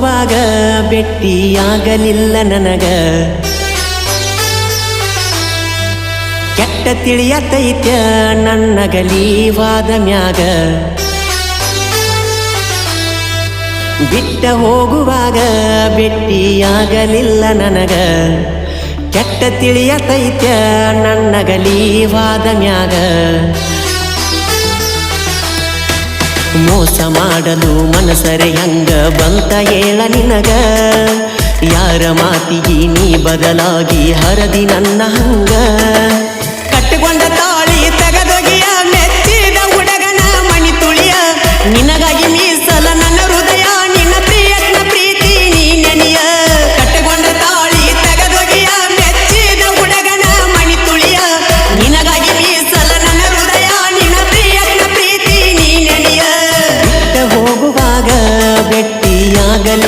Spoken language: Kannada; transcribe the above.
ಹೋಗುವಾಗ ಭೆಟ್ಟಿಯಾಗಲಿಲ್ಲ ನನಗ ಕೆಟ್ಟ ತಿಳಿಯತೈತ್ಯ ನನ್ನಗಲೀವಾದ ಮ್ಯಾಗ ಬಿಟ್ಟ ಹೋಗುವಾಗ ಭೆಟ್ಟಿಯಾಗಲಿಲ್ಲ ನನಗ ಕೆಟ್ಟ ತಿಳಿಯತೈತ್ಯ ನನ್ನಗಲೀವಾದ ಮ್ಯಾಗ ಮೋಸ ಮಾಡಲು ಮನಸರೆ ಹಂಗ ಬಂತ ಹೇಳ ನಿನಗ ಯಾರ ಮಾತಿಗೆ ನೀ ಬದಲಾಗಿ ಹರದಿ ನನ್ನ ಹಂಗ ಕಟ್ಟಿಕೊಂಡ ತಾಳಿ ತೆಗದೊಗಿಯ ಮೆಚ್ಚಿದ ಹುಡುಗನ ಮಣಿ ತುಳಿಯ ನಿನಗ